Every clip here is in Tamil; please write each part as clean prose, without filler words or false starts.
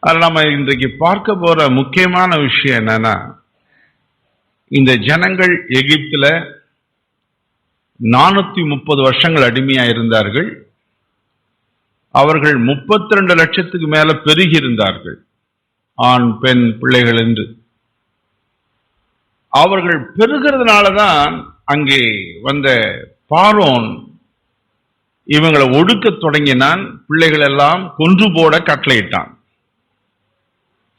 அதில் நம்ம இன்றைக்கு பார்க்க போற முக்கியமான விஷயம் என்னன்னா, இந்த ஜனங்கள் எகிப்துல 430 வருஷங்கள் அடிமையா இருந்தார்கள். அவர்கள் 32 லட்சத்துக்கு மேல பெருகி இருந்தார்கள், ஆண் பெண் பிள்ளைகள் என்று. அவர்கள் பெருகிறதுனாலதான் அங்கே வந்த பார்வோன் இவங்களை ஒடுக்க தொடங்கினான். பிள்ளைகள் எல்லாம் கொன்று போட கட்டளையிட்டான்.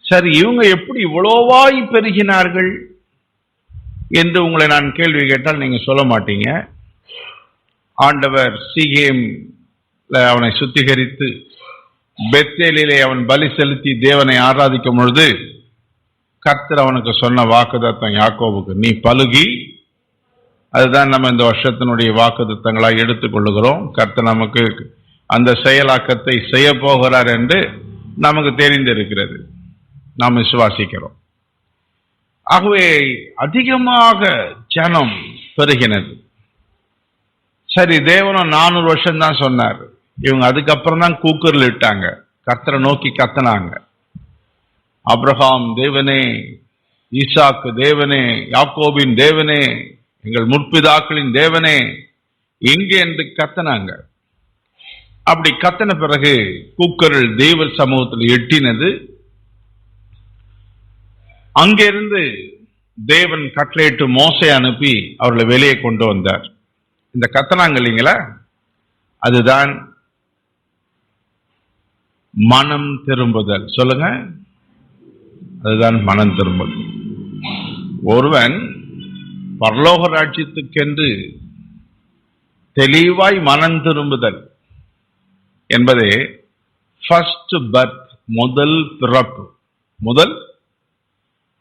சரி, இவங்க எப்படி இவ்வளவாய் பெருகினார்கள் என்று உங்களை நான் கேள்வி கேட்டால் நீங்க சொல்ல மாட்டீங்க. ஆண்டவர் சீகேம் அவனை சுத்திகரித்து பெத்தேலிலே அவன் பலி செலுத்தி தேவனை ஆராதிக்கும் பொழுது கர்த்தர் அவனுக்கு சொன்ன வாக்குத்தத்தம் யாக்கோபுக்கு, நீ பலுகி. அதுதான் நம்ம இந்த வருஷத்தினுடைய வாக்குத்தத்தங்களாக எடுத்துக்கொள்ளுகிறோம். கர்த்தர் நமக்கு அந்த செயலாக்கத்தை செய்ய போகிறார் என்று நமக்கு தெரிந்திருக்கிறது, நாம் விசுவாசிக்கிறோம். ஆகவே அதிகமாக ஜனம் பெருகினது. சரி, தேவனும் 400 வருஷம் தான் சொன்னார். இவங்க அதுக்கப்புறம் தான் கூக்குரல் இட்டாங்க, கர்த்தரை நோக்கி கத்தனாங்க. ஆபிரகாம் தேவனே, ஈசாக்கு தேவனே, யாக்கோபின் தேவனே, எங்கள் முற்பிதாக்களின் தேவனே எங்கே என்று கத்தனாங்க. அப்படி கத்தன பிறகு கூக்குரல் தேவ சமூகத்தில் எட்டினது. அங்கிருந்து தேவன் கட்டளையிட்டு மோசே அனுப்பி அவர்களை வெளியே கொண்டு வந்தார். இந்த கத்தனாங்க இல்லைங்களா, அதுதான் மனம் திரும்புதல். சொல்லுங்க, அதுதான் மனம் திரும்புதல். ஒருவன் பரலோக ராஜ்யத்துக்கென்று தெளிவாய் மனம் திரும்புதல் என்பதே ஃபர்ஸ்ட் பர்த், முதல் பிறப்பு. முதல்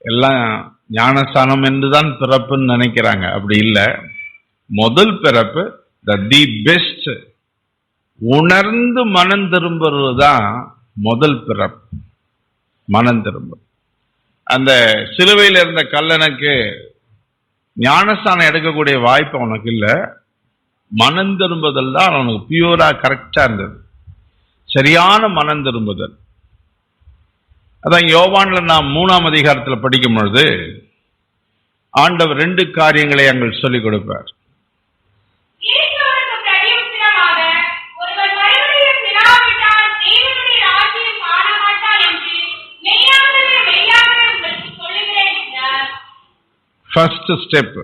எல்லாம் ஞானஸ்தானம் என்றுதான் பிறப்புன்னு நினைக்கிறாங்க. அப்படி இல்லை. முதல் பிறப்பு, தி பெஸ்ட், உணர்ந்து மனம் திரும்புறதுதான் முதல் பிறப்பு. மனம் திரும்ப. அந்த சிலுவையில் இருந்த கல்லனுக்கு ஞானஸ்தானம் எடுக்கக்கூடிய வாய்ப்பு அவனுக்கு இல்லை. மனம் திரும்புதல் தான் அவனுக்கு பியூரா கரெக்டா இருந்தது, சரியான மனம் திரும்புதல். அதான் யோவான்ல நாம் 3ஆம் அதிகாரத்தில் படிக்கும் பொழுது ஆண்டவர் 2 காரியங்களை அங்கே சொல்லிக் கொடுப்பார். ஃபர்ஸ்ட் ஸ்டெப்,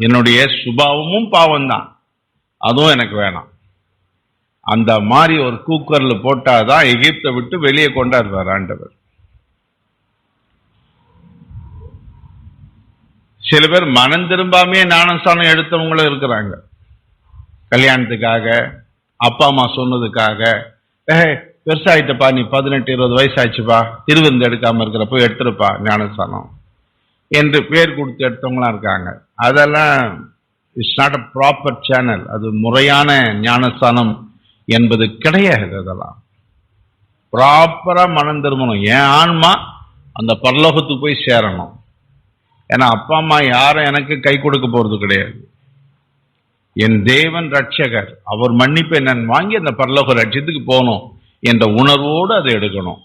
என்னுடைய சுபாவமும் பாவம் தான், அதுவும் எனக்கு வேணாம். அந்த மாதிரி ஒரு கூக்கரில் போட்டாதான் எகிப்தை விட்டு வெளியே கொண்டாடுவார் ஆண்டவர். சில பேர் மனம் திரும்பாமே ஞானஸ்தானம் எடுத்தவங்களும் இருக்கிறாங்க. கல்யாணத்துக்காக, அப்பா அம்மா சொன்னதுக்காக, பெருசாயிட்டப்பா, நீ 18-20 வயசு ஆச்சுப்பா, திருவிருந்து எடுக்காம இருக்கிறப்போ எடுத்துருப்பா ஞானஸ்தானம் என்று பேர் கொடுத்து எடுத்தவங்களாம் இருக்காங்க. அதெல்லாம் it's not a proper channel. அது முறையான ஞானஸ்தானம் என்பது கிடையாது. அதெல்லாம் ப்ராப்பரா மனம் திரும்பணும். என் ஆன்மா அந்த பரலோகத்துக்கு போய் சேரணும். ஏன்னா அப்பா அம்மா யாரும் எனக்கு கை கொடுக்க போறது கிடையாது. என் தேவன் ரட்சகர், அவர் மன்னிப்பை நான் வாங்கி அந்த பரலோக ரட்சத்துக்கு போகணும் என்ற உணர்வோடு அதை எடுக்கணும்.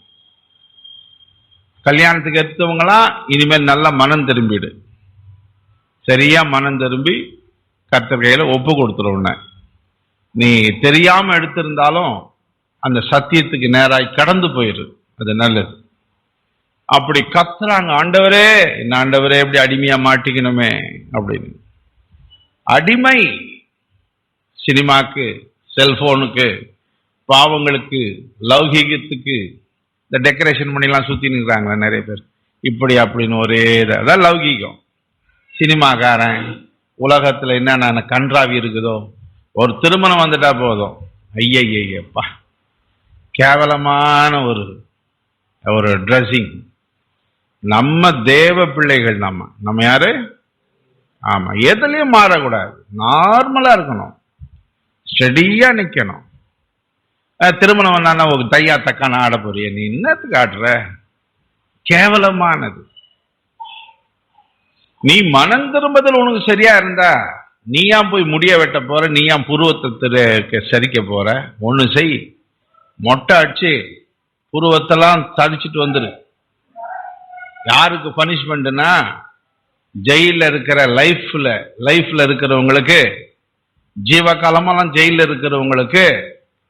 கல்யாணத்துக்கு எடுத்தவங்களாம் இனிமேல் நல்ல மனம் திரும்பிடு, சரியா மனம் திரும்பி கர்த்தர் கையில ஒப்பு கொடுத்துருவன. நீ தெரியாம எடுத்திருந்தாலும் அந்த சத்தியத்துக்கு நேராய் கடந்து போயிரு, அது நல்லது. அப்படி கத்துறாங்க, ஆண்டவரே என்ன ஆண்டவரே எப்படி அடிமையா மாட்டிக்கணுமே அப்படின்னு. அடிமை சினிமாக்கு, செல்போனுக்கு, பாவங்களுக்கு, லௌகீகத்துக்கு இந்த டெக்கரேஷன் பண்ணிலாம் சுத்தி நிற்கிறாங்களா நிறைய பேர். இப்படி அப்படின்னு ஒரே அதான் லௌகீகம். சினிமாக்காரன், உலகத்துல என்னென்ன கன்றாவி இருக்குதோ, ஒரு திருமணம் வந்துட்டா போதும், ஐயப்பா கேவலமான ஒரு ட்ரெஸ்ஸிங். நம்ம தேவ பிள்ளைகள், நம்ம யாரு? ஆமா, எதுலயும் மாறக்கூடாது, நார்மலா இருக்கணும், ஸ்டெடியா நிக்கணும். திருமணம் வந்தானா ஒரு தையா தக்கான ஆட போறிய, நீ என்னத்துக்கு ஆடுற? கேவலமானது. நீ மனம் திரும்புதல் உனக்கு சரியா இருந்தா நீ ஏன் போய் முடிய வெட்ட போற? நீ ஏன் புருவத்தை சரிக்க போற? ஒண்ணு செய், மொட்டை அடிச்சு புருவத்தெல்லாம் தடிச்சிட்டு வந்துரு. யாருக்கு பனிஷ்மெண்ட்னா, ஜெயில இருக்கிற லைஃப்ல இருக்கிறவங்களுக்கு, ஜீவகாலமெல்லாம் ஜெயில இருக்கிறவங்களுக்கு,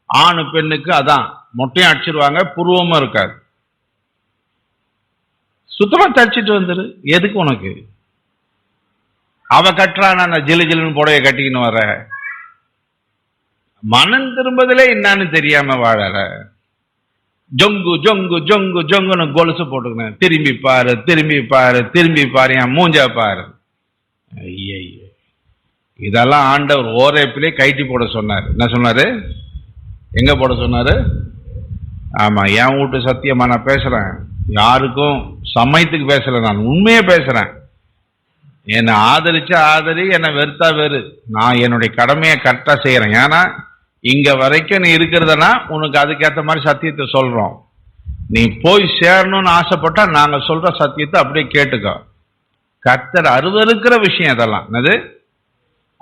ஆணு பெண்ணுக்கு அதான் மொட்டையும் அடிச்சிருவாங்க, புருவமும் இருக்காது. சுத்தமா தடிச்சிட்டு வந்துரு. எதுக்கு உனக்கு? அவ கட்டுறான், நான் ஜிலு ஜிலுன்னு புடவைய கட்டிக்கின்னு வர. மனம் திரும்பதிலே என்னன்னு தெரியாம வாழற. ஜொங்கு ஜொங்கு ஜொங்கு ஜொங்குன்னு கொலுசு போட்டுக்கணும். திரும்பி பாரு, திரும்பி பாரு, திரும்பி பாரு, என் மூஞ்சா பாரு. ஐய, இதெல்லாம் ஆண்டவர் ஓரேப்பிலே கைட்டி போட சொன்னார். என்ன சொன்னாரு? எங்க போட சொன்னாரு? ஆமா, என் வீட்டு சத்தியமா நான் பேசுறேன். யாருக்கும் சமயத்துக்கு பேசல, நான் உண்மையே பேசுறேன். என்னை ஆதரிச்சா ஆதரி, என்னை வெறுத்தா வெறு. நான் என்னுடைய கடமையை கரெக்டா செய்யறேன். ஏன்னா இங்க வரைக்கும் நீ இருக்கிறதுனா உனக்கு அதுக்கேற்ற மாதிரி சத்தியத்தை சொல்றோம். நீ போய் சேரணும்னு ஆசைப்பட்டா நாங்க சொல்ற சத்தியத்தை அப்படியே கேட்டுக்கோ. கர்த்தர் அருவருக்கிற விஷயம் இதெல்லாம். என்னது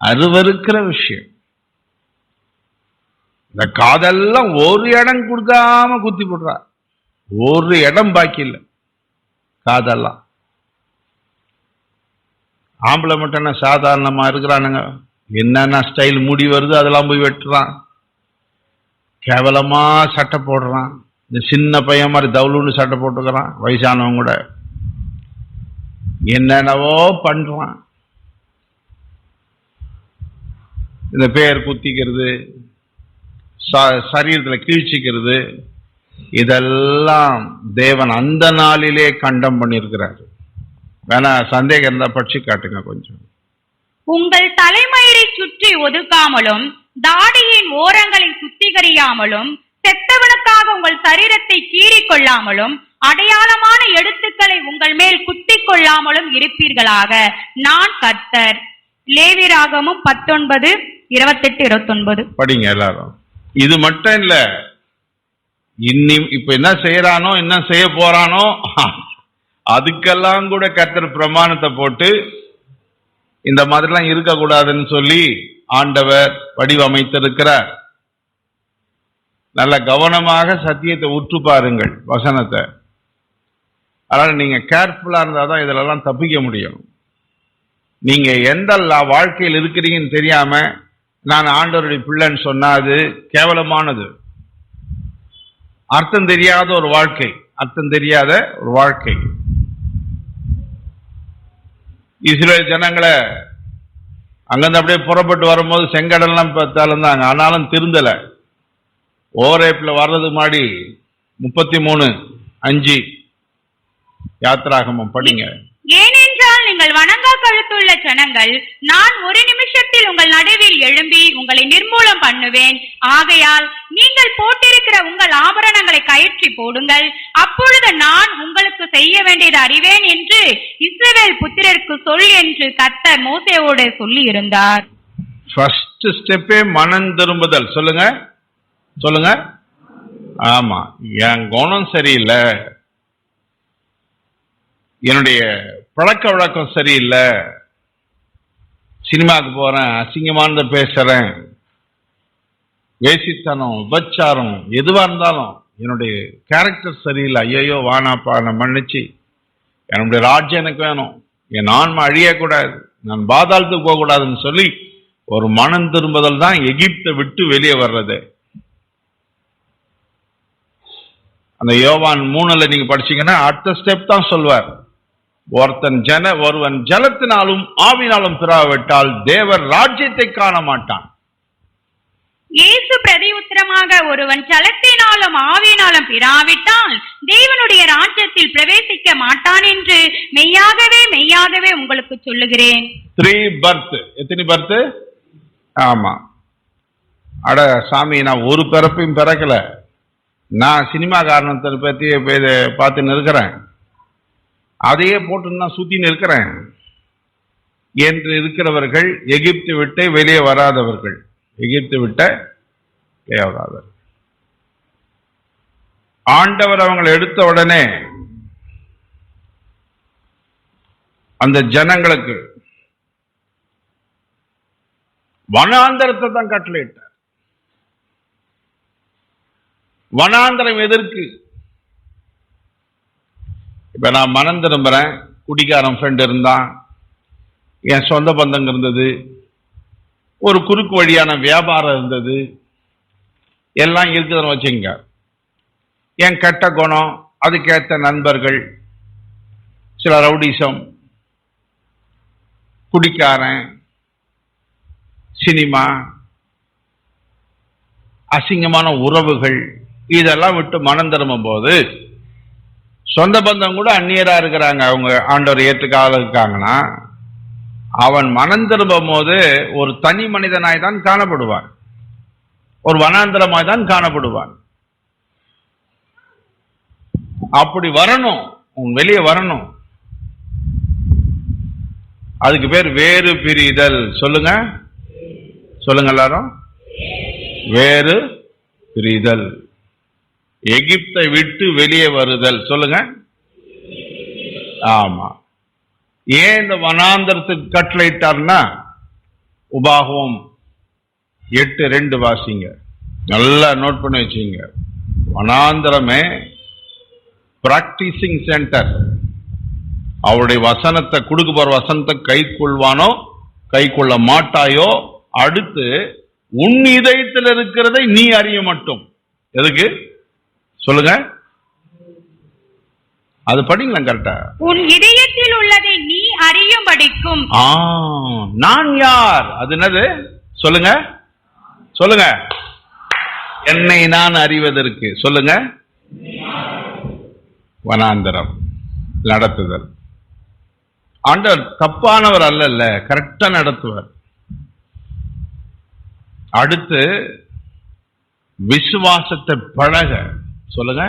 அருவருக்கிற விஷயம்? இந்த காதெல்லாம் ஒரு இடம் கொடுக்காம குத்தி போடுறா. ஒரு இடம் பாக்கி இல்லை காதெல்லாம். ஆம்பளை மட்டும் என்ன சாதாரணமா இருக்கிறானுங்க? என்னென்ன ஸ்டைல் முடி வருது அதெல்லாம் போய் வெட்டுறான். கேவலமா சட்டை போடுறான். இந்த சின்ன பையன் மாதிரி தவுளுன்னு சட்டை போட்டுக்கிறான். வயசானவங்க கூட என்னென்னவோ பண்றான். இந்த பேர் குத்திக்கிறது, சரீரத்தில் கிழிச்சிக்கிறது, இதெல்லாம் தேவன் அந்த நாளிலே கண்டம் பண்ணியிருக்கிறார். வேணா சந்தேகம் இருந்தா படிச்சு காட்டுங்க கொஞ்சம். உங்கள் தலைமயிரை சுற்றி ஒதுக்காமலும் தாடியின் ஓரங்களை சுத்திகரியாமலும் செத்தவனுக்காக உங்கள் சரீரத்தை கீறிக் கொள்ளாமலும் அடையாளமான எழுத்துக்களை உங்கள் மேல் குத்திக் கொள்ளாமலும் இருப்பீர்களாக. நான் கர்த்தர். லேவியராகமம் 19:28-29 படிங்க எல்லாரும். இது மட்டும் இல்ல, இப்ப என்ன செய்யறானோ, என்ன செய்ய போறானோ, அதுக்கெல்லாம் கூட கர்த்தர் பிரமாணத்தை போட்டு இந்த மாதிரிலாம் இருக்கக்கூடாதுன்னு சொல்லி ஆண்டவர் வடிவமைத்திருக்கிறார். நல்ல கவனமாக சத்தியத்தை உற்று பாருங்கள், வசனத்தை. அதனால நீங்க கேர்ஃபுல்லா இருந்தாதான் இதெல்லாம் தப்பிக்க முடியும். நீங்க எந்த வாழ்க்கையில் இருக்கிறீங்கன்னு தெரியாம நான் ஆண்டவருடைய பிள்ளைன்னு சொன்னா அது கேவலமானது. அர்த்தம் தெரியாத ஒரு வாழ்க்கை, அர்த்தம் தெரியாத ஒரு வாழ்க்கை. இஸ்ரேல் ஜனங்களை அங்கிருந்து அப்படியே புறப்பட்டு வரும்போது செங்கடல்லாம் இருந்தாங்க, ஆனாலும் திருந்தல. ஓரேப்பில் வர்றது மாதிரி 33:5 யாத்ராகமம் படிங்க. ஏனென்றால் நீங்கள் வணங்கா கழுத்துள்ள ஜனங்கள், நான் ஒரு நிமிஷத்தில் உங்கள் நடுவில் எழும்பி உங்களை நிர்மூலம் பண்ணுவேன். ஆகையால் நீங்கள் போட்டிருக்கிற உங்கள் ஆபரணங்களை கயிற்றி போடுங்கள், அப்பொழுது நான் உங்களுக்கு செய்ய வேண்டியது அறிவேன் என்று இஸ்ரவேல் புத்திரருக்கு சொல் என்று கர்த்தர் மோசேயோடு சொல்லி இருந்தார். ஃபர்ஸ்ட் ஸ்டெப்பே மனம் திரும்புதல். சொல்லுங்க சொல்லுங்க. ஆமா, என் குணம் சரியில்லை, என்னுடைய பழக்க வழக்கம் சரியில்லை, சினிமாவுக்கு போறேன், அசிங்கமானதை பேசுறேன், வேசித்தனம், விபச்சாரம், எதுவா இருந்தாலும் என்னுடைய கேரக்டர் சரியில்லை. ஐயோ வானாப்பா, நான் மன்னிச்சு, என்னுடைய ராஜ்யம் எனக்கு வேணும், என் ஆன்மா அழியக்கூடாது, நான் பாதாளத்துக்கு போக கூடாதுன்னு சொல்லி ஒரு மனம் திரும்புதல் தான் எகிப்தை விட்டு வெளியே வர்றது. அந்த யோவான் 3 நீங்க படிச்சீங்கன்னா அடுத்த ஸ்டெப் தான் சொல்வார். ஒருவன் ஜலத்தினாலும் ஆவினாலும் பிறவாவிட்டால் தேவர் ராஜ்யத்தை காண மாட்டான். இயேசு பிரதி உத்தரமாக, ஒருவன் ஜலத்தினாலும் ஆவியினாலும் பிறவாவிட்டால் தேவனுடைய ராஜ்யத்தில் பிரவேசிக்க மாட்டான் என்று மெய்யாகவே மெய்யாகவே உங்களுக்கு சொல்லுகிறேன். 3 பர்த். எத்தனை பர்த்? ஆமா. அட சாமி, நான் ஒரு பிறப்பையும் பிறக்கல, நான் சினிமா காரணத்தை பத்தி பார்த்துன்னு இருக்கிறேன், அதையே போட்டு நான் சுத்தின்னு இருக்கிறேன் என்று இருக்கிறவர்கள் எகிப்து விட்டு வெளியே வராதவர்கள். எகிப்து விட்ட வராதவர்கள். ஆண்டவர் அவங்களை எடுத்த உடனே அந்த ஜனங்களுக்கு வனாந்தரத்தை தான் கட்டளையிட்டார். வனாந்தரம் எதற்கு? இப்ப நான் மனம் திரும்புறேன், குடிக்காரன் ஃப்ரெண்ட் இருந்தான், என் சொந்த பந்தங்க இருந்தது, ஒரு குறுக்கு வழியான வியாபாரம் இருந்தது, எல்லாம் இருக்குதுன்னு வச்சுங்க. என் கெட்ட குணம், அதுக்கேற்ற நண்பர்கள், சில ரவுடிசம், குடிக்காரன், சினிமா, அசிங்கமான உறவுகள், இதெல்லாம் விட்டு மனம் திரும்பும் போது சொந்த பந்தம் கூட அந்நியரா இருக்கிறாங்க, அவங்க ஆண்டவர் ஏற்றுக்கால இருக்காங்கன்னா அவன் மனம் திரும்பும் போது ஒரு தனி மனிதனாய் தான் காணப்படுவான், ஒரு வனாந்திரமாய் தான் காணப்படுவான். அப்படி வரணும், உன் வெளியே வரணும். அதுக்கு பேர் வேறு பிரிதல். சொல்லுங்க, சொல்லுங்க எல்லாரும், வேறு பிரிதல். எகிப்தை விட்டு வெளியே வருதல். சொல்லுங்க. ஆமா. ஏன் இந்த வனாந்தரத்துக்கு கட்டளையிட்டார்னா, உபாகமம் 8:2 வாசிங்க, நல்லா நோட் பண்ணி வச்சுங்க. வனாந்தரமே பிராக்டிசிங் சென்டர். அவருடைய வசனத்தை கொடுக்க போற வசனத்தை கை கொள்வானோ கை கொள்ள மாட்டாயோ, அடுத்து உன் இதயத்தில் இருக்கிறதை நீ அறிய மட்டும். எதுக்கு சொல்லுங்க, அது படிங்களா கரெக்டா? உன் இதயத்தில் உள்ளதை நீ அறியும்படிக்கும். நான் யார்? அது என்னது? சொல்லுங்க, சொல்லுங்க. என்னை நான் அறிவதற்கு. சொல்லுங்க. வனாந்தரம் நடத்துதல். ஆண்டவர் தப்பானவர் அல்ல, கரெக்டா நடத்துவார். அடுத்து விசுவாசத்தை பழக. சொல்லுங்க.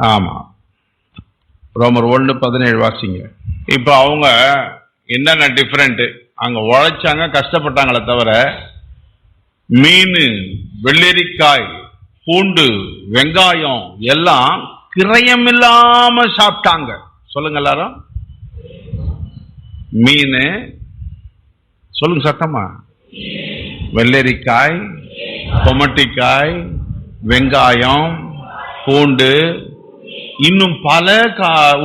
ஆமா, ரோமர் 1:17 வாசிங்க. இப்ப அவங்க என்னென்ன டிஃபரெண்ட், அங்க உழைச்சாங்க, கஷ்டப்பட்டாங்களே தவிர மீன், வெள்ளரிக்காய், பூண்டு, வெங்காயம் எல்லாம் கிரயம் இல்லாம சாப்பிட்டாங்க. சொல்லுங்க எல்லாரும். மீன், சொல்லுங்க சத்தமா, வெள்ளரிக்காய், கொமட்டிக்காய், வெங்காயம், பூண்டு, இன்னும் பல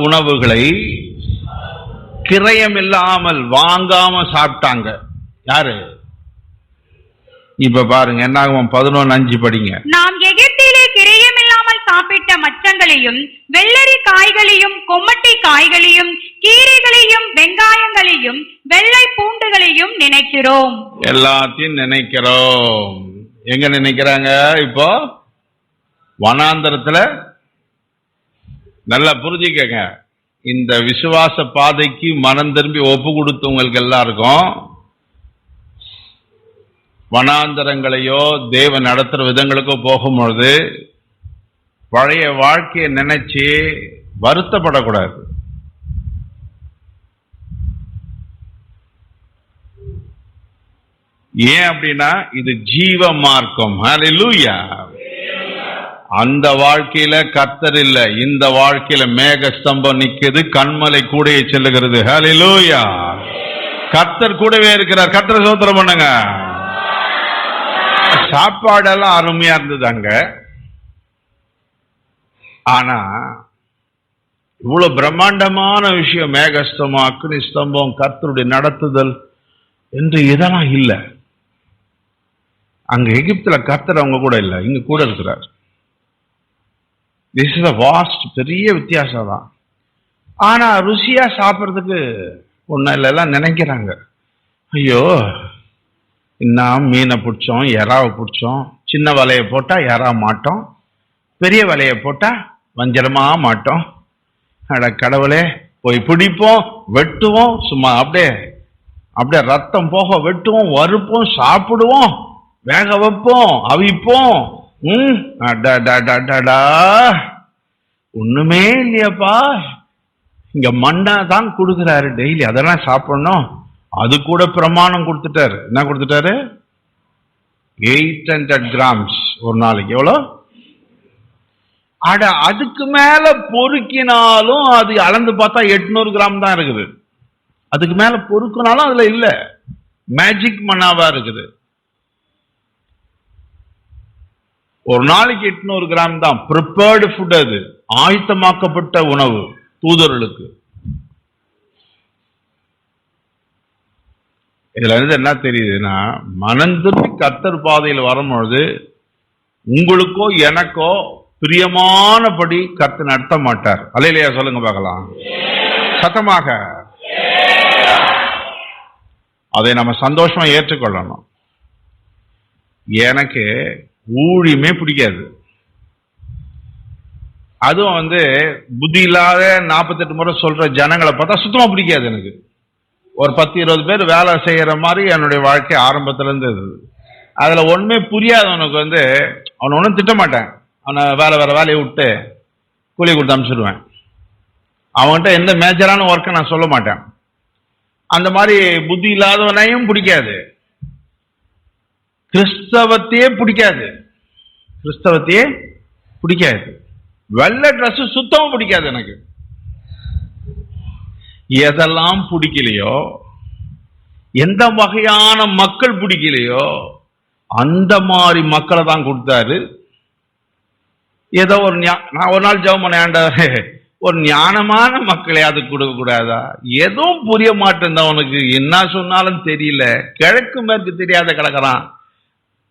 உணவுகளை கிரயம் இல்லாமல் வாங்காம சாப்பிட்டாங்க. யாரு? இப்ப பாருங்க, என்னாகும்? 11:5 படிங்க. நாம் எகிப்திலே கிரயம் இல்லாமல் சாப்பிட்ட மச்சங்களையும், வெள்ளரி காய்களையும், கொம்மட்டி காய்களையும், கீரைகளையும், வெங்காயங்களையும், வெள்ளை பூண்டுகளையும் நினைக்கிறோம். எல்லாத்தையும் நினைக்கிறோம். எங்க நினைக்கிறாங்க? இப்போ வனாந்தரத்துல. நல்லா புரிஞ்சுக்கங்க, இந்த விசுவாச பாதைக்கு மனம் திரும்பி ஒப்பு கொடுத்தவங்களுக்கு எல்லாருக்கும் வனாந்தரங்களையோ தேவ நடத்துற விதங்களுக்கோ போகும்பொழுது பழைய வாழ்க்கையை நினைச்சு வருத்தப்படக்கூடாது. ஏன் அப்படின்னா இது ஜீவ மார்க்கம். ஹல்லேலூயா. அந்த வாழ்க்கையில கர்த்தர் இல்ல, இந்த வாழ்க்கையில மேக ஸ்தம்பம் நிக்குது, கண்மலை கூடையை செல்லுகிறது. ஹல்லேலூயா. கர்த்தர் கூடவே இருக்கிறார். கர்த்தரை ஸ்தோத்திரம் பண்ணுங்க. சாப்பாடெல்லாம் அருமையா இருந்தது அங்க. ஆனா இவ்வளவு பிரம்மாண்டமான விஷயம், மேகஸ்தம்பம், அக்னி ஸ்தம்பம், கர்த்தருடைய நடத்துதல் என்று இதெல்லாம் இல்ல. அங்க எகிப்துல கர்த்தர் அவங்க கூட இல்ல, இங்க கூட இருக்கிறார். திஸ் இஸ் a vast, பெரிய வித்தியாசம் தான். ஆனா ருசியா சாப்பிட்றதுக்கு ஒன்னும் இல்லை. எல்லாம் நினைக்கிறாங்க, ஐயோ இன்னும் மீனை பிடிச்சோம், எறாவை பிடிச்சோம், சின்ன வலையை போட்டா எறா மாட்டோம், பெரிய வலையை போட்டா வஞ்சரமா மாட்டோம். அட கடவுளே, போய் பிடிப்போம், வெட்டுவோம், சும்மா அப்படியே அப்படியே ரத்தம் போக வெட்டுவோம், வறுப்போம், சாப்பிடுவோம், வேக வைப்போம், அவிப்போம். ஒண்ணுமே இல்லையாப்பா, இங்க மண்ணா தான் கொடுக்குறாரு டெய்லி, அதெல்லாம் சாப்பிடணும். அது கூட பிரமாணம் கொடுத்துட்டாரு. என்ன கொடுத்துட்டாரு? 800 கிராம்ஸ் ஒரு நாளைக்கு. எவ்வளோ? அட அதுக்கு மேல பொறுக்கினாலும் அது அளந்து பார்த்தா 800 கிராம் தான் இருக்குது. அதுக்கு மேல பொறுக்கினாலும் அதுல இல்ல, மேஜிக் மண்ணாவா இருக்குது. ஒரு நாளைக்கு 800 கிராம் தான் ப்ரிப்பேர்டு ஃபுட். அது ஆயத்தமாக்கப்பட்ட உணவு தூதர்களுக்கு. இதுல இருந்து என்ன தெரியுதுன்னா, மனம் திரும்பி கர்த்தர் பாதையில் வரும்பொழுது உங்களுக்கோ எனக்கோ பிரியமானபடி கர்த்தர் நடத்த மாட்டார். அல்லேலூயா சொல்லுங்க பார்க்கலாம் சத்தமாக. அதை நம்ம சந்தோஷமா ஏற்றுக்கொள்ளணும். எனக்கு ஊழியமே பிடிக்காது. அதுவும் புத்தி இல்லாத 48 முறை சொல்ற ஜனங்களை பார்த்தா சுத்தமா பிடிக்காது எனக்கு. ஒரு 10-20 பேர் வேலை செய்யற மாதிரி என்னுடைய வாழ்க்கை ஆரம்பத்துல இருந்தது. அதுல ஒண்ணுமே புரியாதவனுக்கு அவனை ஒன்றும் திட்ட மாட்டேன். அவனை வேற வேலையை விட்டு கூலி கொடுத்து அனுப்பிச்சிடுவேன். அவன்கிட்ட எந்த மேஜரான ஒர்க்கை நான் சொல்ல மாட்டேன். அந்த மாதிரி புத்தி இல்லாதவனையும் பிடிக்காது. கிறிஸ்தவத்தையே பிடிக்காது. வெள்ளை ட்ரெஸ் சுத்தமும் பிடிக்காது எனக்கு. எதெல்லாம் பிடிக்கலையோ, எந்த வகையான மக்கள் பிடிக்கலையோ அந்த மாதிரி மக்களை தான் கொடுத்தாரு. ஏதோ நான் ஒரு நாள் ஜெபம் பண்ண ஆண்டவரே, ஒரு ஞானமான மக்களை அது கொடுக்க கூடாதா? எதுவும் புரிய மாட்டேந்தவனுக்கு என்ன சொன்னாலும் தெரியல, கிழக்கு மேற்கு தெரியாத கிடக்குறான்.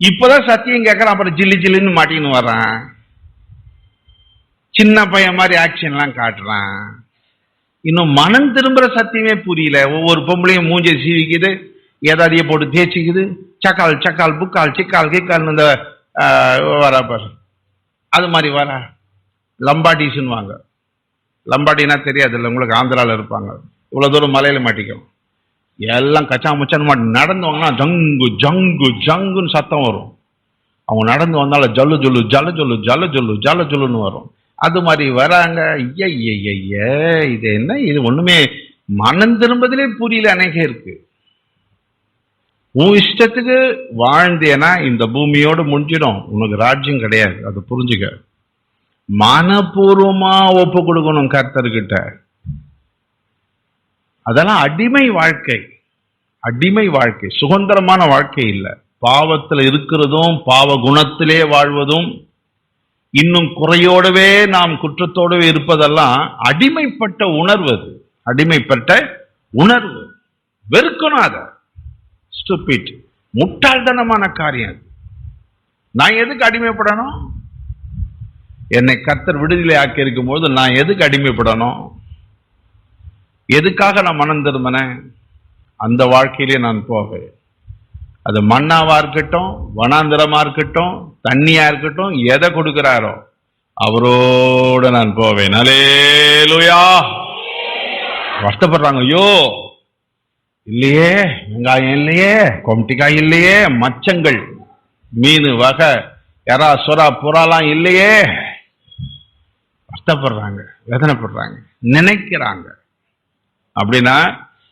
இப்பதான் சத்தியம் கேட்கறான், அப்புறம் ஜில்லி ஜில்லின்னு மாட்டின்னு வர்றான். சின்ன பையன் மாதிரி ஆக்ஷன்லாம் காட்டுறான். இன்னும் மனம் திரும்புற சத்தியமே புரியல. ஒவ்வொரு பொம்பளையும் மூஞ்சை சீவிக்குது, ஏதாடிய போட்டு தேய்ச்சிக்குது, சக்கால் சக்கால் புக்கால் சிக்கால் கிக்கால் இந்த வராப்பார் அது மாதிரி வர லம்பாடிஸ்ன்னு வாங்க. லம்பாடினா தெரியாது இல்லை உங்களுக்கு, ஆந்திராவில் இருப்பாங்க. இவ்வளோ தூரம் மலையில மாட்டிக்கும். எல்லாம் கச்சா முச்சான்னு மாட்டி நடந்து வாங்கினா ஜங்கு ஜங்கு ஜங்குன்னு சத்தம் வரும். அவங்க நடந்து வந்தாலும் ஜல்லு ஜொல்லு ஜல ஜொல்லு ஜல ஜொல்லு ஜல ஜொல்லுன்னு வரும். அது மாதிரி வராங்க. இது என்ன, இது ஒண்ணுமே மனம் திரும்பதிலே புரியல. அநேக இருக்கு. உன் இஷ்டத்துக்கு வாழ்ந்தேனா இந்த பூமியோடு முடிஞ்சிடும், உனக்கு ராஜ்யம் கிடையாது. அது புரிஞ்சுக்க. மனப்பூர்வமா ஒப்பு கொடுக்கணும் கர்த்தர்கிட்ட. அதெல்லாம் அடிமை வாழ்க்கை, சுதந்திரமான வாழ்க்கை இல்லை. பாவத்தில் இருக்கிறதும் பாவ குணத்திலே வாழ்வதும் இன்னும் குறையோடவே நாம் குற்றத்தோடவே இருப்பதெல்லாம் அடிமைப்பட்ட உணர்வு. வெறுக்கணும். அதை ஸ்டூபிட், முட்டாள்தனமான காரியம். நான் எதுக்கு அடிமைப்படணும்? என்னை கர்த்தர் விடுதலை ஆக்கி இருக்கும் போது நான் எதுக்கு அடிமைப்படணும்? எதுக்காக நான் மனம் திரும்பினேன்? அந்த வாழ்க்கையிலே நான் போவேன். அது மண்ணாவா இருக்கட்டும், வனாந்திரமா இருக்கட்டும், தண்ணியா இருக்கட்டும், எதை கொடுக்கிறாரோ அவரோட நான் போவேன். அல்லேலூயா. வருத்தப்படுறாங்க, ஐயோ இல்லையே, வெங்காயம் இல்லையே, கொமட்டிக்காய் இல்லையே, மச்சங்கள், மீன் வகை, எறா சுறா புறாலாம் இல்லையே. வருத்தப்படுறாங்க, வேதனைப்படுறாங்க, நினைக்கிறாங்க. அப்படின்னா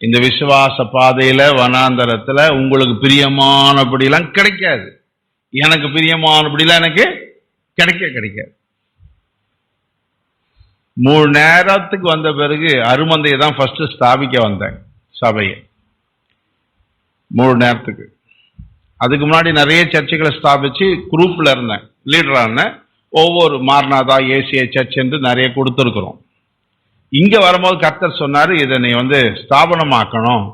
இந்த விசுவாச பாதையில வனாந்தரத்துல உங்களுக்கு பிரியமானபடிலாம் கிடைக்காது. எனக்கு பிரியமானபடிலாம் எனக்கு கிடைக்காது. 3 நேரத்துக்கு வந்த பிறகு அருமந்தையை தான் ஃபர்ஸ்ட் ஸ்தாபிக்க வந்தேன், சபையை. 3 நேரத்துக்கு. அதுக்கு முன்னாடி நிறைய சர்ச்சைகளை ஸ்தாபிச்சு குரூப்ல இருந்தேன், லீடரா இருந்தேன். ஒவ்வொரு மார்நாதா, ஏசிய சர்ச் என்று நிறைய கொடுத்துருக்குறோம். இங்க வரும்போது கர்த்தர் சொன்னாரு, இதை நீ ஸ்தாபனமாக்கணும்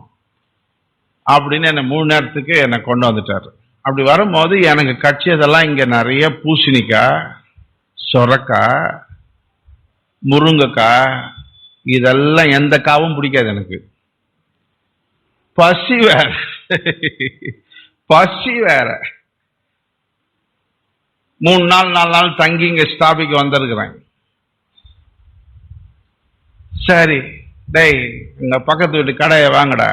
அப்படின்னு என்னை 3 நேரத்துக்கு என்னை கொண்டு வந்துட்டாரு. அப்படி வரும்போது எனக்கு கட்சியதெல்லாம் இங்க நிறைய பூசணிக்காய், சொரக்காய், முருங்கைக்காய், இதெல்லாம் எந்த காவும் பிடிக்காது எனக்கு. பசி வேற. 3 நாள் 4 நாள் தங்கி இங்க ஸ்தாபிக்க வந்திருக்கிறேன். சரி, டேய் எங்க பக்கத்து வீட்டு கடையை வாங்கடா,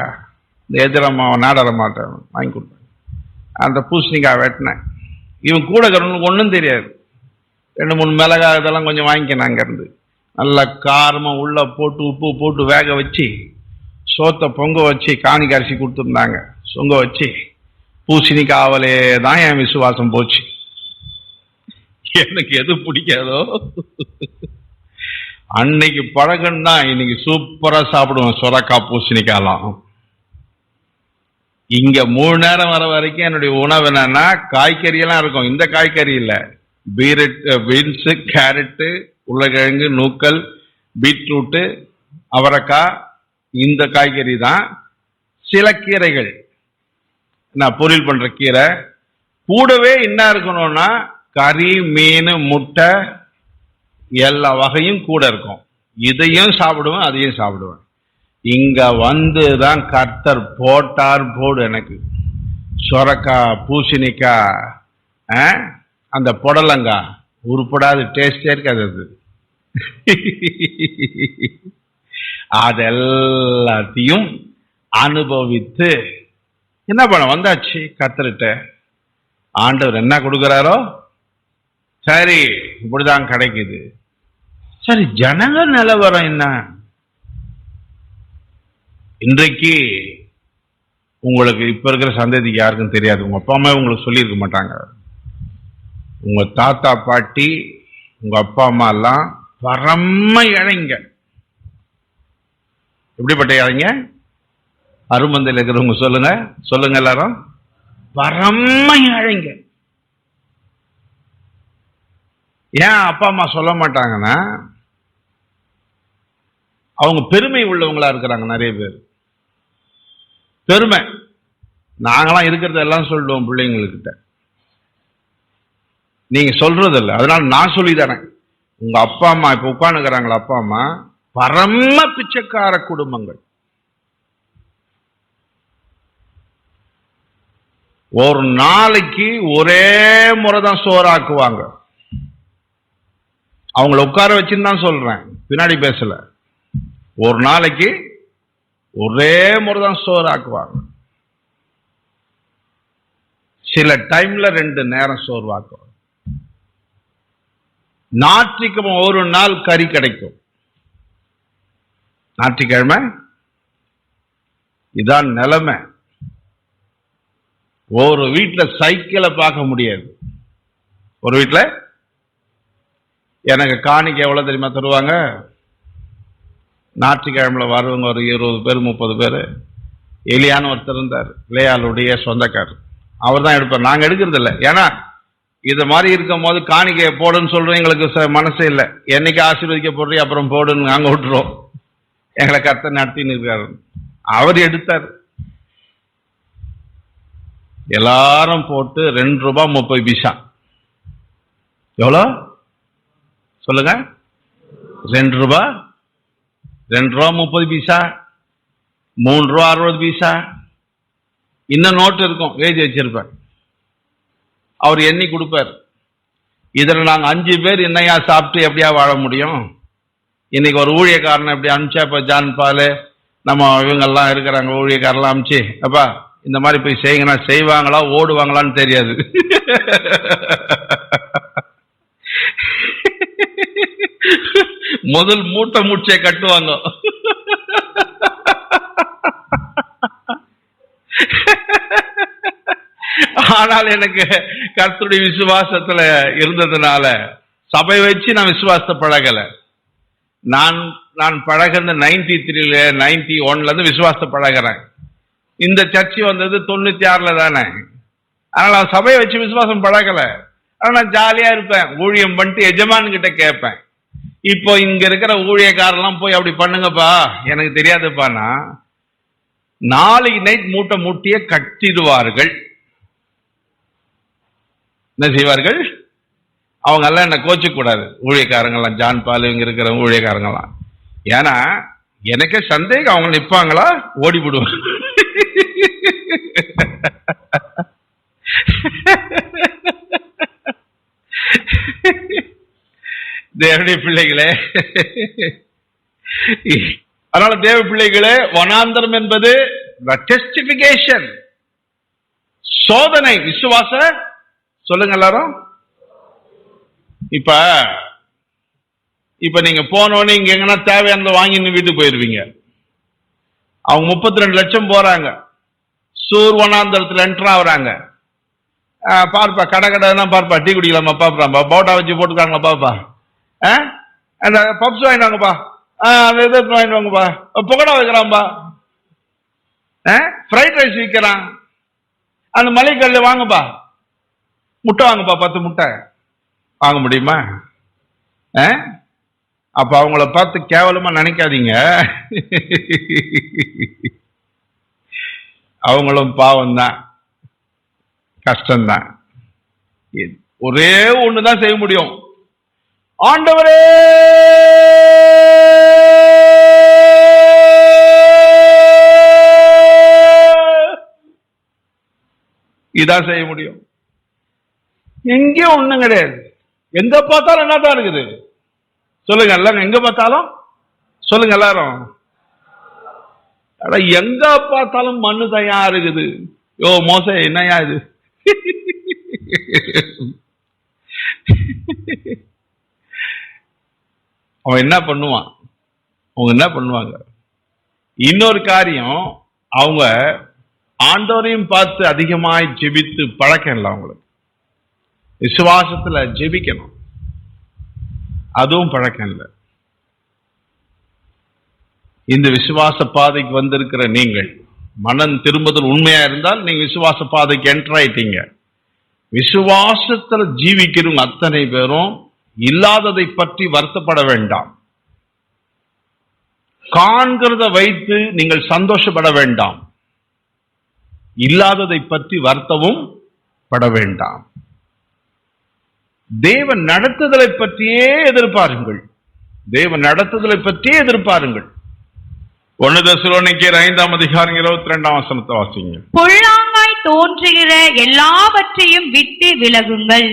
இந்த எதிரம்மா நாடற மாட்டேன் வாங்கி கொடுத்தேன். அந்த பூசணிக்காய் வெட்டினேன். இவன் கூட இருக்கிறவனுக்கு ஒன்றும் தெரியாது. 2-3 மிளகாய் இதெல்லாம் கொஞ்சம் வாங்கிக்கினேன். அங்கேருந்து நல்லா காரமாக உள்ள போட்டு உப்பு போட்டு வேக வச்சு சோத்தை பொங்க வச்சு காணிக்கு அரிசி கொடுத்துருந்தாங்க. சொங்க வச்சு பூசணிக்காவலே தான் என் விசுவாசம் போச்சு. எனக்கு எது பிடிக்காதோ அன்னைக்கு பழகம் தான் இன்னைக்கு சூப்பரா சாப்பிடுவேன். சொரக்காய், பூசணிக்காயெல்லாம். இங்க 3 நேரம் வர வரைக்கும் என்னுடைய உணவு என்னன்னா காய்கறி எல்லாம் இருக்கும். இந்த காய்கறி இல்ல, பீன்ஸ், கேரட்டு, உருளைக்கிழங்கு, நூக்கல், பீட்ரூட்டு, அவரைக்காய், இந்த காய்கறி தான். சில கீரைகள், நான் பொரியல் பண்ற கீரை கூடவே என்ன இருக்கணும்னா கறி, மீன், முட்டை எல்லா வகையும் கூட இருக்கும். இதையும் சாப்பிடுவேன், அதையும் சாப்பிடுவேன். இங்க வந்துதான் கர்த்தர் போட்டார் போடு எனக்கு. சொரக்காய், பூசணிக்காய், அந்த புடலங்காய் உருப்படாது, டேஸ்டே இருக்காது அது. அதெல்லாத்தையும் அனுபவித்து என்ன பண்ண வந்தாச்சு கர்த்தர்கிட்ட. ஆண்டவர் என்ன கொடுக்கிறாரோ சரி, இப்படிதான் கிடைக்குது. சரி, ஜனங்க நிலவரம் என்ன? இன்றைக்கு உங்களுக்கு இப்ப இருக்கிற சந்ததிக்கு யாருக்கும் தெரியாது. உங்க அப்பா அம்மா உங்களுக்கு சொல்லியிருக்க மாட்டாங்க. உங்க தாத்தா பாட்டி, உங்க அப்பா அம்மா எல்லாம் பரம இழைங்க. எப்படிப்பட்ட இழைங்க? அருமந்தையில் இருக்கிறவங்க சொல்லுங்க, சொல்லுங்க எல்லாரும். பரம இழைங்க. ஏன் அப்பா அம்மா சொல்ல மாட்டாங்கன்னா, அவங்க பெருமை உள்ளவங்களா இருக்கிறாங்க. நிறைய பேர் பெருமை. நாங்களாம் இருக்கிறத எல்லாம் சொல்லுவோம் பிள்ளைங்கள்கிட்ட, நீங்க சொல்றது இல்லை. அதனால நான் சொல்லி தரேன். உங்க அப்பா அம்மா இப்ப உட்காந்துக்கிறாங்களா, அப்பா அம்மா பரம பிச்சைக்கார குடும்பங்கள். ஒரு நாளைக்கு ஒரே முறைதான் சோறாக்குவாங்க. அவங்கள உட்கார வச்சுன்னு தான் சொல்றேன், பின்னாடி பேசல. ஒரு நாளைக்கு ஒரே முறைதான் சோறாக்குவாங்க. சில டைம்ல 2 நேரம் சோர்வாக்குவாங்க. ஞாயிற்றுக்கிழமை ஒரு நாள் கறி கிடைக்கும். ஞாயிற்றுக்கிழமை இதான் நிலைமை. ஒரு வீட்டுல சைக்கிளை பார்க்க முடியாது. ஒரு வீட்டுல எனக்கு காணிக்கை எவ்வளவு தெரியுமா தருவாங்க? ஞாயிற்றுக்கிழமையில வருவங்க ஒரு 20 பேர் 30 பேர். எலியான்னு ஒருத்தர் இருந்தார், லேயாளுடைய சொந்தக்காரர். அவர் தான் எடுப்பார், நாங்க எடுக்கிறது இல்லை. ஏன்னா இது மாதிரி இருக்கும் போது காணிக்கையை போடுன்னு சொல்றோம், எங்களுக்கு மனசு இல்லை. என்னைக்கு ஆசீர்வதிக்க போடுறீ அப்புறம் போடுன்னு நாங்க விட்டுறோம். எங்களை கர்த்தர் நடத்தின்னு இருக்காரு. அவர் எடுத்தார். எல்லாரும் போட்டு ₹2.30. எவ்வளோ சொல்லுங்க? ₹2, ₹2.30, ₹3.60. இன்னும் நோட்டு இருக்கும், எழுதி வச்சிருப்பார். அவர் எண்ணி கொடுப்பார். இதுல நாங்க 5 பேர் என்னையா சாப்பிட்டு எப்படியா வாழ முடியும்? இன்னைக்கு ஒரு ஊழியக்காரனை எப்படி அனுப்பிச்சா, இப்ப ஜான் பாலு நம்ம இவங்கெல்லாம் இருக்கிறாங்க, ஊழியக்காரெல்லாம் அனுப்பிச்சு அப்பா இந்த மாதிரி போய் செய்யுங்கன்னா செய்வாங்களா ஓடுவாங்களான்னு தெரியாது. முதல் மூட்டை மூச்சை கட்டுவாங்க. ஆனால் எனக்கு கர்த்தருடைய விசுவாசத்துல இருந்ததுனால சபை வச்சு நான் விசுவாசத்தை பழகல. நான் பழகிறது 93 91 இருந்து விசுவாசத்தை பழகிறேன். இந்த சர்ச்சை வந்தது 96 தானே. அதனால சபையை வச்சு விசுவாசம் பழகல. ஆனா நான் ஜாலியா இருப்பேன், ஊழியம் பண்ணிட்டு எஜமான் கிட்ட கேட்பேன். இப்போ இங்க இருக்கிற ஊழியக்காரெல்லாம் போய் அப்படி பண்ணுங்கப்பா, எனக்கு தெரியாதுப்பானா, நாளைக்கு நைட் மூட்டை மூட்டிய கட்டிடுவார்கள். என்ன செய்வார்கள்? அவங்க எல்லாம் என்ன கோச்ச கூடாது, ஊழியக்காரங்கெல்லாம் ஜான் பால் இங்க இருக்கிற ஊழியக்காரங்கெல்லாம். ஏன்னா எனக்கு சந்தேகம், அவங்க நிற்பாங்களா ஓடி விடுவாங்க. தேவனுடைய பிள்ளைகளே, அதனால தேவ பிள்ளைகளே, வனாந்தரம் என்பது டெஸ்டிபிகேஷன், சோதனை. விசுவாச சொல்லுங்க எல்லாரும். இப்ப நீங்க போனோன்னு இங்க எங்கன்னா தேவையானதை வாங்கி வீட்டுக்கு போயிருவீங்க. அவங்க 32 லட்சம் போறாங்க, சூர் வனாந்தரத்துல என்ட்ரா ஆகுறாங்க. பார்ப்பா கடை கடைன்னா பார்ப்பா, டீ குடிக்கலாமா பாப்பா, போட்டா வச்சு போட்டுக்காங்களா பாப்பா, அந்த பப்ஸ் வாங்கிட்டு வாங்கப்பா, அந்த இது வாங்கிட்டு வாங்கப்பா, புகடா வைக்கிறான்பா, ஃப்ரைட் ரைஸ் விற்கிறான், அந்த மலைக்கல்ல வாங்கப்பா, முட்டை வாங்கப்பா, 10 முட்டை வாங்க முடியுமா? அப்ப அவங்கள பார்த்து கேவலமா நினைக்காதீங்க. அவங்களும் பாவம் தான், கஷ்டம்தான். ஒரே ஒண்ணுதான் செய்ய முடியும், ஆண்டவரே இதான் செய்ய முடியும். எங்கேயும் ஒண்ணும் கிடையாது. எங்க பார்த்தாலும் என்னதான் இருக்குது சொல்லுங்க எல்லாரும், எங்க பார்த்தாலும் சொல்லுங்க எல்லாரும். எங்க பார்த்தாலும் மண்ணு தயா இருக்குது. யோ மோசே என்னையா இது? அவன் என்ன பண்ணுவான், அவங்க என்ன பண்ணுவாங்க? இன்னொரு காரியம், அவங்க ஆண்டவரையும் பார்த்து அதிகமாய் ஜெபித்து பழக்கம் இல்லை அவங்களுக்கு. விசுவாசத்துல ஜெபிக்கணும், அதுவும் பழக்கம் இல்லை. இந்த விசுவாச பாதைக்கு வந்திருக்கிற நீங்கள் மனம் திரும்புதல் உண்மையா இருந்தால் நீங்க விசுவாச பாதைக்கு என்டர் ஆயிட்டீங்க. விசுவாசத்துல ஜீவிக்கிறவங்க அத்தனை பேரும் இல்லாததை பற்றி வருத்தப்பட வேண்டாம். காண்கிறத வைத்து நீங்கள் சந்தோஷப்பட வேண்டாம். இல்லாததை பற்றி வருத்தவும் பட வேண்டாம். தேவன் நடத்துதலை பற்றியே எதிர்பாருங்கள். தேவன் நடத்துதலை பற்றியே எதிர்பாருங்கள். 1 தெசலோனிக்கேயர் 5ஆம் அதிகாரம் 22ஆம் வசனத்தை வாசிங்க. பொல்லாங்காய் தோன்றுகிற எல்லாவற்றையும் விட்டு விலகுங்கள்.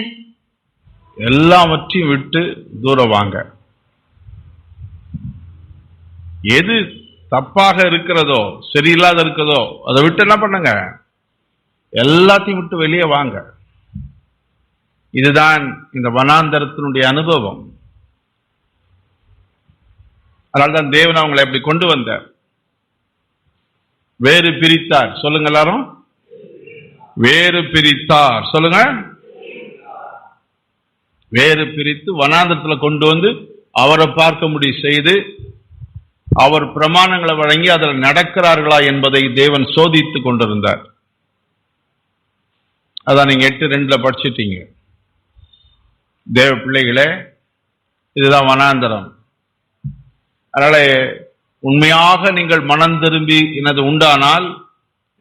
எல்லாவற்றையும் விட்டு தூரம் வாங்க. எது தப்பாக இருக்கிறதோ சரியில்லாத இருக்கிறதோ அதை விட்டு என்ன பண்ணுங்க, எல்லாத்தையும் விட்டு வெளியே வாங்க. இதுதான் இந்த வனாந்தரத்தினுடைய அனுபவம். அதனால்தான் தேவன் அவங்களை எப்படி கொண்டு வந்தார், வேறு பிரித்தார். சொல்லுங்க எல்லாரும், வேறு பிரித்தார். சொல்லுங்க, வேறு பிரித்து வனாந்தரத்துல கொண்டு வந்து அவரை பார்க்க முடிவு செய்து அவர் பிரமாணங்களை வழங்கி அதில் நடக்கிறார்களா என்பதை தேவன் சோதித்து கொண்டிருந்தார். அதான் நீங்க 8:2 படிச்சிட்டீங்க. தேவ பிள்ளைகளே, இதுதான் வனாந்தரம். அதனால உண்மையாக நீங்கள் மனம் திரும்பி எனது உண்டானால்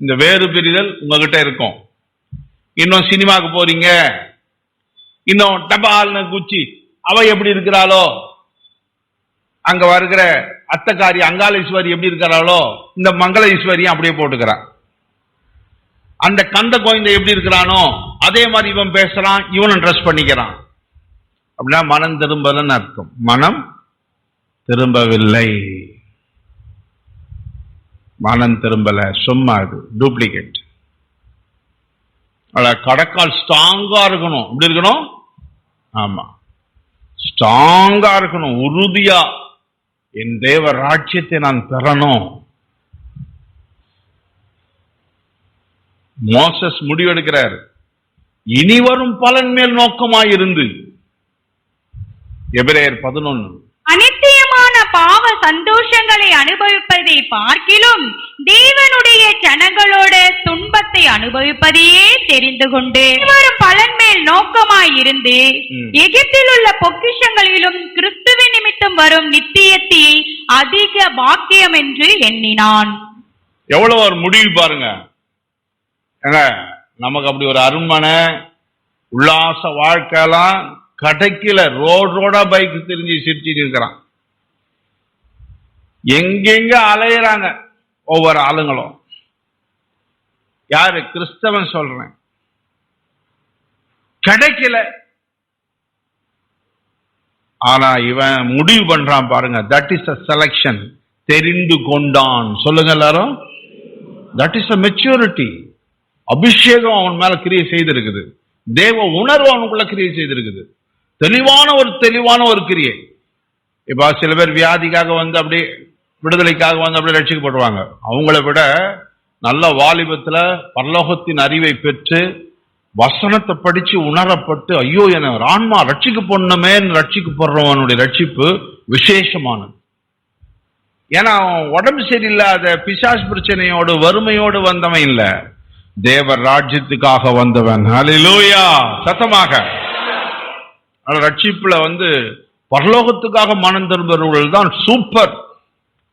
இந்த வேறு பிரிதல் உங்ககிட்ட இருக்கும். இன்னும் சினிமாவுக்கு போறீங்க, இன்னும் டபால்னு குச்சி அவ எப்படி இருக்கிறாளோ, அங்க வருகிற அத்தக்காரி அங்காளீஸ்வரி எப்படி இருக்கிறாளோ இந்த மங்கள ஈஸ்வரியும் அப்படியே போட்டுக்கிறான். அந்த கந்த கோயந்தை எப்படி இருக்கிறானோ அதே மாதிரி இவன் பேசுறான், இவனும் ட்ரெஸ் பண்ணிக்கிறான். அப்படின்னா மனம் திரும்பலன்னு அர்த்தம். மனம் திரும்பவில்லை, மனம் திரும்பல, சும்மா அது டூப்ளிகேட். கடக்கால் ஸ்ட்ராங்கா இருக்கணும். எப்படி இருக்கணும்? ஆமா, ஸ்ட்ராங்கா இருக்கணும், உறுதியா. என் தேவ ராஜ்யத்தை நான் பெறணும். மோசஸ் முடிவெடுக்கிறார், இனி வரும் பலன் மேல் நோக்கமாயிருந்து. எபிரேயர் 11. அனித்தியமான பாவ சந்தோஷங்களை அனுபவிப்பதை பார்க்கிலும் தேவனுடைய ஜனங்களோட துன்பத்தை அனுபவிப்பதையே தெரிந்து கொண்டு வரும் பலன் மேல் நோக்கமாயிருந்து எகிப்தில் உள்ள பொக்கிஷங்களிலும் கிறிஸ்துவின் நிமித்தம் வரும் நித்தியத்தை அதிக பாக்கியம் என்று எண்ணினான். எவ்வளவு ஒரு முடிவு பாருங்க. நமக்கு அப்படி ஒரு அரண்மனை உல்லாச வாழ்க்கையெல்லாம் கிடைக்கல. ரோடா பைக் தெரிஞ்சு சிரிச்சிட்டு இருக்கிறான். எங்கெங்க அலையிறாங்க ஒவ்வொரு ஆளுங்களும். யாரு? கிறிஸ்தவன் சொல்றேன். கிடைக்கல. ஆனா இவன் முடிவு பண்றான் பாருங்க. That is a selection. தெரிந்து கொண்டான். சொல்லுங்க எல்லாரும், தட் இஸ் a maturity. அபிஷேகம் அவன் மேல கிரியை செய்திருக்குது. தேவ உணர்வு அவனுக்குள்ள கிரியை செய்திருக்குது. தெளிவான ஒரு கிரியை. இப்ப சில பேர் வியாதிக்காக வந்து அப்படியே விடுதலைக்காக வந்து அப்படியே ரட்சிக்கப்படுவாங்க. அவங்கள விட நல்ல வாலிபத்துல பரலோகத்தின் அறிவை பெற்று வசனத்தை படிச்சு உணரப்பட்டு, ஐயோ என ஆன்மா ரட்சிக்கப்படணுமே ரட்சிக்கப்படுறவனுடைய ரட்சிப்பு விசேஷமானது. ஏன்னா அவன் உடம்பு சரியில்லாத பிசாசு பிரச்சனையோடு வறுமையோடு வந்தவன் இல்ல, தேவ ராஜ்யத்துக்காக வந்தவன். ஹல்லேலூயா, சத்தமாக. ரட்சிப்புல வந்து பரலோகத்துக்காக மனம் திரும்புகிறவர்கள் தான் சூப்பர்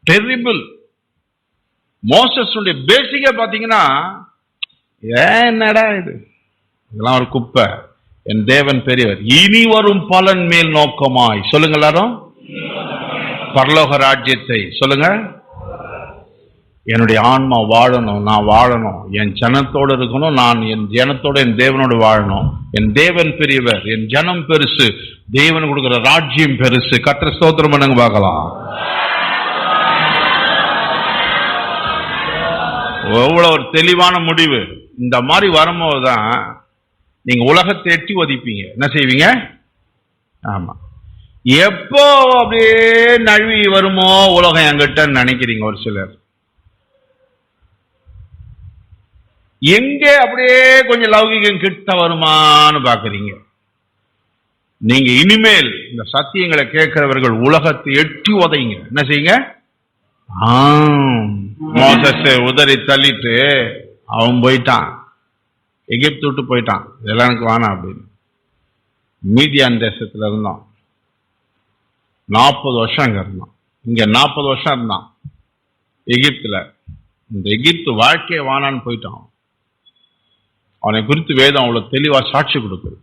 டெரிபிள். மோசஸுடைய பேசிக்கா பாத்தீங்கன்னா, என்னடா இது, இதெல்லாம் ஒரு குப்பை, என் தேவன் பெரியவர், இனி வரும் பலன் மேல் நோக்கமாய். சொல்லுங்க எல்லாரும், பரலோக ராஜ்யத்தை சொல்லுங்க. என்னுடைய ஆன்மா வாழணும், நான் வாழணும், என் ஜனத்தோடு இருக்கணும், நான் என் ஜனத்தோடு என் தேவனோடு வாழணும். என் தேவன் பெரியவர், என் ஜனம் பெருசு, தேவன் கொடுக்கிற ராஜ்யம் பெருசு. கர்த்தர் ஸ்தோத்திரம் பண்ணுங்க பார்க்கலாம். எவ்வளவு ஒரு தெளிவான முடிவு. இந்த மாதிரி வரும்போதுதான் நீங்க உலகத்தை எட்டி ஒதிப்பீங்க. என்ன செய்வீங்க? ஆமா, எப்போ அப்படியே நழுவி வருமோ உலகம் என்கிட்ட நினைக்கிறீங்க. ஒரு சிலர் எங்கே அப்படியே கொஞ்சம் லௌகிகம் கிட்ட வருமானு பாக்குறீங்க. நீங்க இனிமேல் இந்த சத்தியங்களை கேட்கிறவர்கள் உலகத்தை எட்டி உதைங்க. என்ன செய்யுங்க? மோசஸை உதறி தள்ளிட்டு அவன் போயிட்டான், எகிப்து விட்டு போயிட்டான். இதெல்லாம் எனக்கு வேணாம் அப்படின்னு மீதியான் தேசத்துல இருந்தான். 40 வருஷம் அங்க இருந்தான். இங்க 40 வருஷம் இருந்தான் எகிப்துல. இந்த எகிப்து வாழ்க்கையை வானான்னு போயிட்டான். அவனை குறித்து வேதம் அவ்வளவு தெளிவா சாட்சி கொடுக்குது.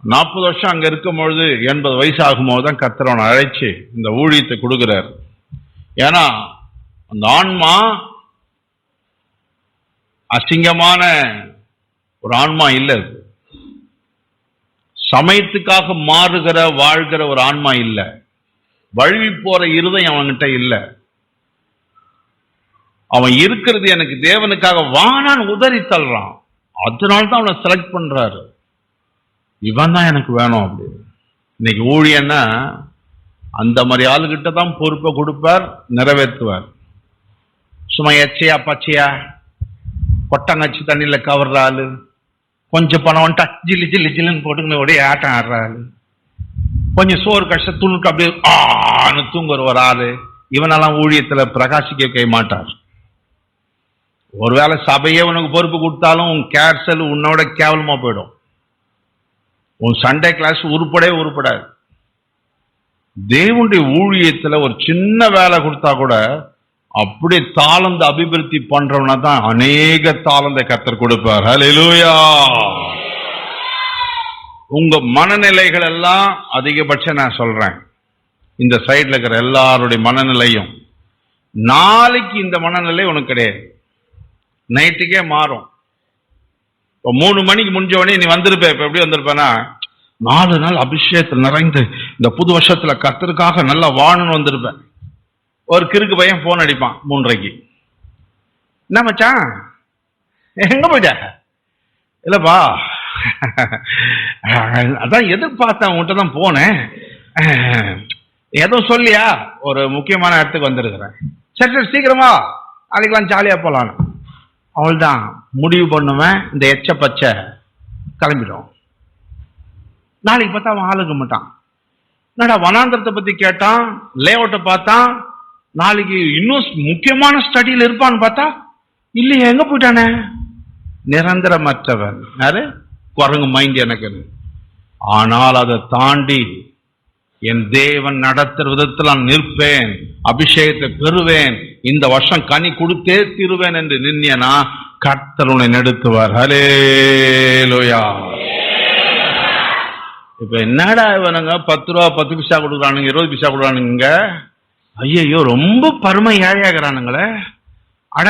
40 வருஷம் அங்க இருக்கும் பொழுது 80 வயசு ஆகும்போது தான் கர்த்தர் அவனை அழைச்சு இந்த ஊழியத்தை கொடுக்கிறார். ஏன்னா அந்த ஆன்மா அசிங்கமான ஒரு ஆன்மா இல்லை, சமயத்துக்காக மாறுகிற வாழ்கிற ஒரு ஆன்மா இல்ல, வழுவி போற இருதயம் அவன்கிட்ட இல்ல. அவன் இருக்கிறது எனக்கு தேவனுக்காக வானான்னு உதறி தள்ளுறான். அதனால்தான் அவனை செலக்ட் பண்றாரு. இவன் தான் எனக்கு வேணும் அப்படின்னு. இன்னைக்கு ஊழியன்னா அந்த மாதிரி ஆளுகிட்ட தான் பொறுப்பை கொடுப்பார், நிறைவேற்றுவார். சும்மா எச்சையா பச்சையா கொட்டங்கச்சி தண்ணியில கவர்ற ஆளு, கொஞ்சம் பணம் வந்துட்டா ஜில்லு ஜில்லு ஜில்லுன்னு போட்டுக்கணும் ஒரே ஆட்டம் ஆடுற ஆளு, கொஞ்சம் சோறு கஷ்டம் துணுக்கு அப்படியே ஆன்னு தூங்குற ஒரு ஆளு, இவனெல்லாம் ஊழியத்துல பிரகாசிக்க மாட்டார். ஒருவேளை சபையே உனக்கு பொறுப்பு கொடுத்தாலும் உன் கேர்சல் உன்னோட கேவலமா போயிடும். உன் சண்டே கிளாஸ் உருப்படாது. தேவனுடைய ஊழியத்துல ஒரு சின்ன வேலை கொடுத்தா கூட அப்படியே தாளந்த அபிவிருத்தி பண்றவனா தான் அநேக தாளந்த கர்த்தர் கொடுப்பார். ஹல்லேலூயா. உங்க மனநிலைகள் எல்லாம் அதிகபட்சம் நான் சொல்றேன், இந்த சைட்ல இருக்கிற எல்லாருடைய மனநிலையும் நாளைக்கு இந்த மனநிலை உனக்கு கிடையாது, நைட்டுக்கே மாறும். இப்போ 3 மணிக்கு முடிஞ்சவனே நீ வந்திருப்ப. இப்ப எப்படி வந்திருப்பேன்னா, 4 நாள் அபிஷேகத்தில் நிறைந்து இந்த புது வருஷத்துல கர்த்தருக்காக நல்லா வாழணும்னு வந்திருப்பேன். ஒரு கிறுக்கு பையன் போன் அடிப்பான் 3:30. என்ன மச்சான் எங்க போயிட்ட? இல்லப்பா அதான் எதிர்பார்த்தேன், உங்ககிட்ட தான் போனேன், எதுவும் சொல்லியா? ஒரு முக்கியமான இடத்துக்கு வந்திருக்கிறேன். சரி சீக்கிரமா நாளைக்கெல்லாம் ஜாலியா போலாம். அவள்தான் முடிவு பண்ணுவேன். இந்த எச்ச பச்சை கிளம்பிடும். நாளைக்கு பார்த்தா அவன் ஆளுக்க மாட்டான். என்னடா வனாந்திரத்தை பத்தி கேட்டான், லேஅவுட்டை பார்த்தான், நாளைக்கு இன்னும் முக்கியமான ஸ்டடியில் இருப்பான்னு பார்த்தா இல்லையே, எங்க போயிட்டானே? நிரந்தரமற்றவன் யாரு? குரங்கு மைண்ட் எனக்கு. ஆனால் அதை தாண்டி என் தேவன் நடத்துற விதத்தில் நான் நிற்பேன், அபிஷேகத்தை பெறுவேன், இந்த வருஷம் கனி கொடுத்தே தீருவேன் என்று நின்னியனா கர்த்தர் உன்னை நடத்துவார். ஹல்லேலூயா. இப்ப என்னடா இவனுங்க 10 ரூபா 10 பைசா கொடுக்குறானுங்க, 20 பைசா கொடுக்குறானுங்க, ஐயோ ரொம்ப பருமை ஏழையாகிறானுங்களே. அட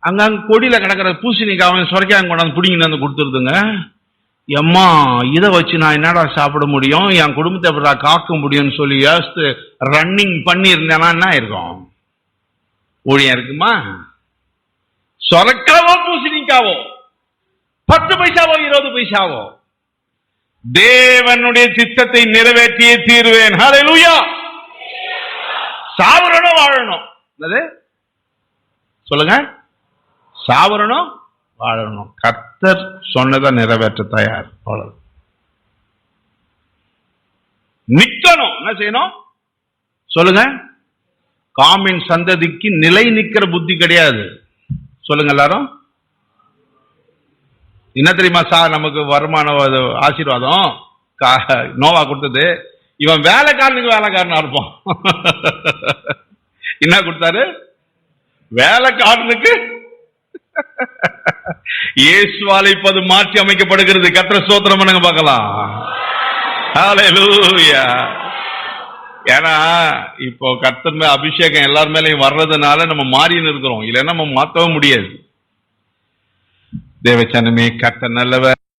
அங்கங்க கொடியில கிடக்கிற பூசணிக்காய் சுரைக்காய் கொண்டாந்து பிடிங்கிட்டு வந்து கொடுத்துருதுங்க. எம்மா இதை வச்சு நான் என்னடா சாப்பிட முடியும், என் குடும்பத்தை எப்படா காக்க முடியும்னு சொல்லி யோசித்து ரன்னிங் பண்ணி இருந்தேன்னா என்ன இருக்கும்? ஊழியம் இருக்குமா? சொரக்காவோ பூசணிக்காவோ 10 பைசாவோ 20 பைசாவோ தேவனுடைய சித்தத்தை நிறைவேற்றியே தீருவேன். ஹல்லேலூயா. சாவரணும் வாழணும். சொல்லுங்க, சாவரணும் வாழணும். கர்த்தர் சொன்னதை நிறைவேற்ற தயார். நிக்கணும். என்ன செய்யணும் சொல்லுங்க? காமின் சந்ததிக்கு நிலை நிக்கிற புத்தி கிடையாது. சொல்லுங்க எல்லாரும். என்ன தெரியுமா சார் நமக்கு வருமான ஆசீர்வாதம்? நோவா கொடுத்தது. இவன் வேலைக்காரனுக்கு வேலைக்காரனா இருப்பான். என்ன கொடுத்தாரு? வேலைக்காரனுக்கு. இயேசுவால் இப்போது மாற்றி அமைக்கப்படுகிறது. கர்த்தரை ஸ்தோத்திரம் பண்ணுங்க பார்க்கலாம். ஹல்லேலூயா. ஏன்னா இப்போ கர்த்தர் மேல அபிஷேகம் எல்லார் மேலயும் வர்றதுனால நம்ம மாறின்னு இருக்கிறோம். இல்லைன்னா நம்ம மாற்றவே முடியாது. தேவச்சனமே, கர்த்தர் நல்லவர்.